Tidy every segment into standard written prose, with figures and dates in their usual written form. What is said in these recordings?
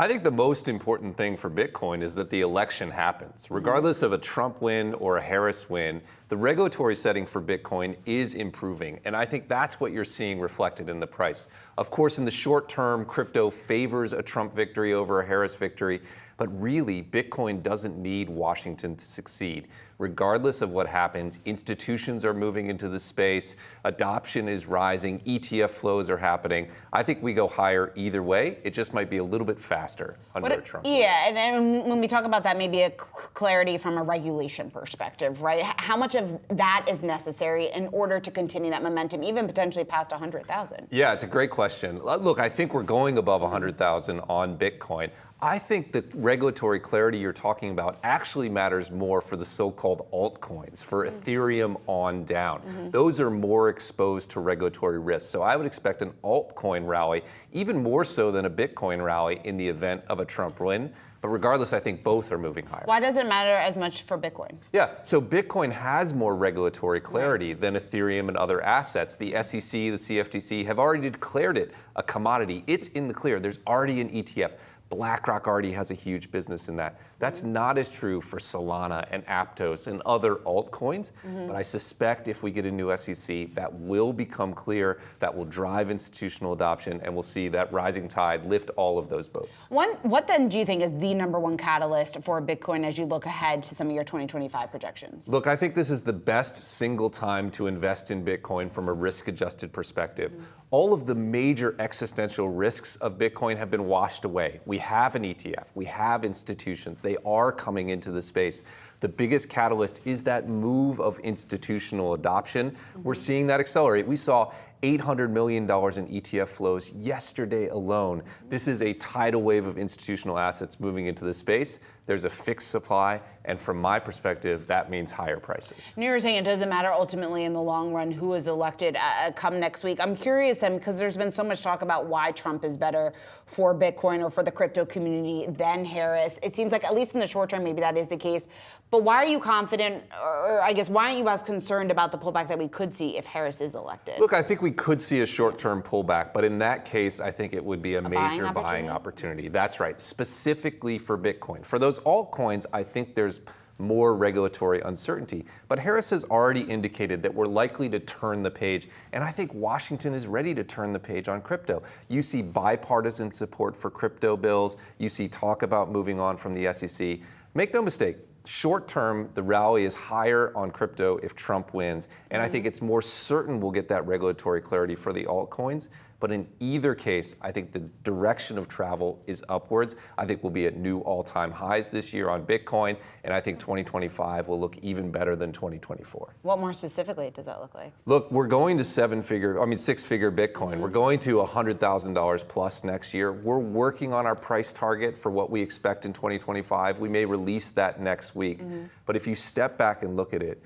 I think the most important thing for Bitcoin is that the election happens. Regardless of a Trump win or a Harris win, the regulatory setting for Bitcoin is improving. And I think that's what you're seeing reflected in the price. Of course, in the short term, crypto favors a Trump victory over a Harris victory. But really, Bitcoin doesn't need Washington to succeed. Regardless of what happens, institutions are moving into the space, adoption is rising, ETF flows are happening. I think we go higher either way. It just might be a little bit faster under Trump. Yeah, and when we talk about that, maybe a clarity from a regulation perspective, right? How much of that is necessary in order to continue that momentum, even potentially past 100,000? Yeah, it's a great question. Look, I think we're going above 100,000 on Bitcoin. I think the regulatory clarity you're talking about actually matters more for the so-called altcoins, for Ethereum on down. Those are more exposed to regulatory risks. So I would expect an altcoin rally, even more so than a Bitcoin rally in the event of a Trump win. But regardless, I think both are moving higher. Why does it matter as much for Bitcoin? Yeah, so Bitcoin has more regulatory clarity than Ethereum and other assets. The SEC, the CFTC have already declared it a commodity. It's in the clear. There's already an ETF. BlackRock already has a huge business in that. That's not as true for Solana and Aptos and other altcoins, but I suspect if we get a new SEC, that will become clear, that will drive institutional adoption, and we'll see that rising tide lift all of those boats. What then do you think is the number one catalyst for Bitcoin as you look ahead to some of your 2025 projections? Look, I think this is the best single time to invest in Bitcoin from a risk-adjusted perspective. All of the major existential risks of Bitcoin have been washed away. We have an ETF, we have institutions, they are coming into the space. The biggest catalyst is that move of institutional adoption. We're seeing that accelerate. We saw $800 million in ETF flows yesterday alone. This is a tidal wave of institutional assets moving into the space. There's a fixed supply, and from my perspective, that means higher prices. You're saying it doesn't matter ultimately in the long run who is elected come next week. I'm curious then, because there's been so much talk about why Trump is better for Bitcoin or for the crypto community than Harris. It seems like at least in the short term, maybe that is the case. But why are you confident, or I guess why aren't you as concerned about the pullback that we could see if Harris is elected? Look, I think we could see a short-term pullback, but in that case, I think it would be a major buying opportunity. That's right, specifically for Bitcoin. For those altcoins, I think there's more regulatory uncertainty. But Harris has already indicated that we're likely to turn the page, and I think Washington is ready to turn the page on crypto. You see bipartisan support for crypto bills. You see talk about moving on from the SEC. Make no mistake, short term, the rally is higher on crypto if Trump wins, and I think it's more certain we'll get that regulatory clarity for the altcoins. But in either case, I think the direction of travel is upwards. I think we'll be at new all-time highs this year on Bitcoin, and I think 2025 will look even better than 2024. What more specifically does that look like? Look, we're going to six-figure Bitcoin. We're going to $100,000 plus next year. We're working on our price target for what we expect in 2025. We may release that next week. But if you step back and look at it,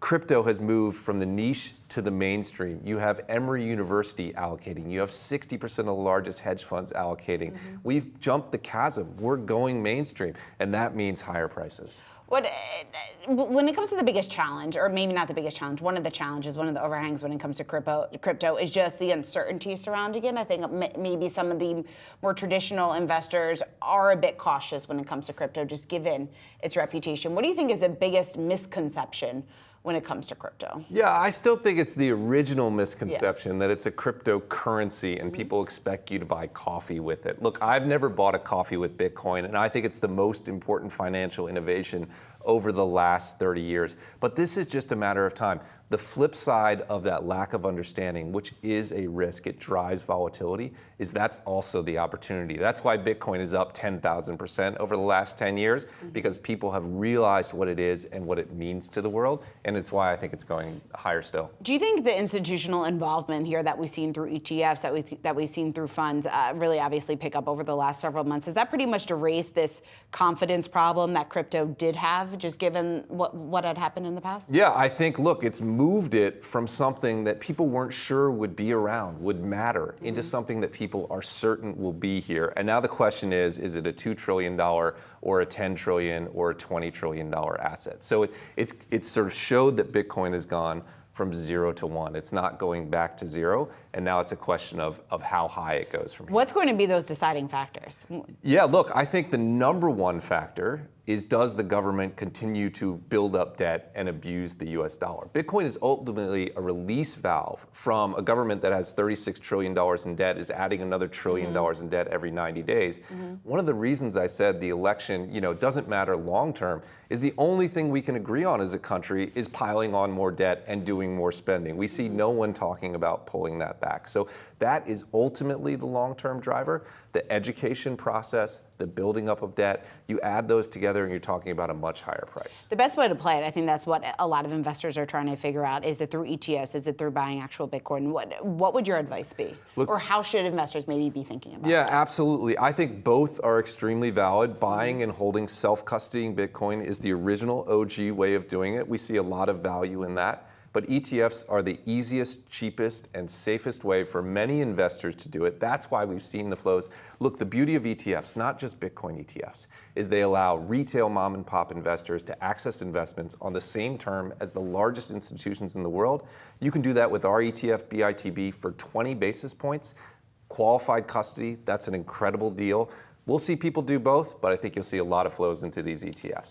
crypto has moved from the niche to the mainstream. You have Emory University allocating. You have 60% of the largest hedge funds allocating. We've jumped the chasm. We're going mainstream, and that means higher prices. When it comes to the biggest challenge, or maybe not the biggest challenge, one of the challenges, one of the overhangs when it comes to crypto is just the uncertainty surrounding it. I think maybe some of the more traditional investors are a bit cautious when it comes to crypto, just given its reputation. What do you think is the biggest misconception when it comes to crypto? Yeah, I still think it's the original misconception that it's a cryptocurrency and people expect you to buy coffee with it. Look, I've never bought a coffee with Bitcoin, and I think it's the most important financial innovation over the last 30 years. But this is just a matter of time. The flip side of that lack of understanding, which is a risk, it drives volatility, is that's also the opportunity. That's why Bitcoin is up 10,000% over the last 10 years, because people have realized what it is and what it means to the world, and it's why I think it's going higher still. Do you think the institutional involvement here that we've seen through ETFs, that we've seen through funds, really obviously pick up over the last several months, is that pretty much erased this confidence problem that crypto did have, just given what had happened in the past? Yeah, I think, look, it's moved it from something that people weren't sure would be around, would matter, into something that people are certain will be here. And now the question is it a $2 trillion or a $10 trillion or a $20 trillion asset? So it's sort of showed that Bitcoin has gone from 0 to 1. It's not going back to 0, and now it's a question of how high it goes from here. What's going to be those deciding factors? Yeah, look, I think the number one factor is, does the government continue to build up debt and abuse the US dollar? Bitcoin is ultimately a release valve from a government that has $36 trillion in debt, is adding another $1 trillion in debt every 90 days. One of the reasons I said the election, doesn't matter long term is the only thing we can agree on as a country is piling on more debt and doing more spending. We see no one talking about pulling that back. So that is ultimately the long-term driver. The education process, the building up of debt, you add those together and you're talking about a much higher price. The best way to play it, I think that's what a lot of investors are trying to figure out. Is it through ETFs? Is it through buying actual Bitcoin? What would your advice be? Look, or how should investors maybe be thinking about Yeah, that? absolutely. I think both are extremely valid. Buying and holding self-custodying Bitcoin is the original OG way of doing it. We see a lot of value in that. But ETFs are the easiest, cheapest, and safest way for many investors to do it. That's why we've seen the flows. Look, the beauty of ETFs, not just Bitcoin ETFs, is they allow retail mom and pop investors to access investments on the same term as the largest institutions in the world. You can do that with our ETF BITB for 20 basis points. Qualified custody, that's an incredible deal. We'll see people do both, but I think you'll see a lot of flows into these ETFs.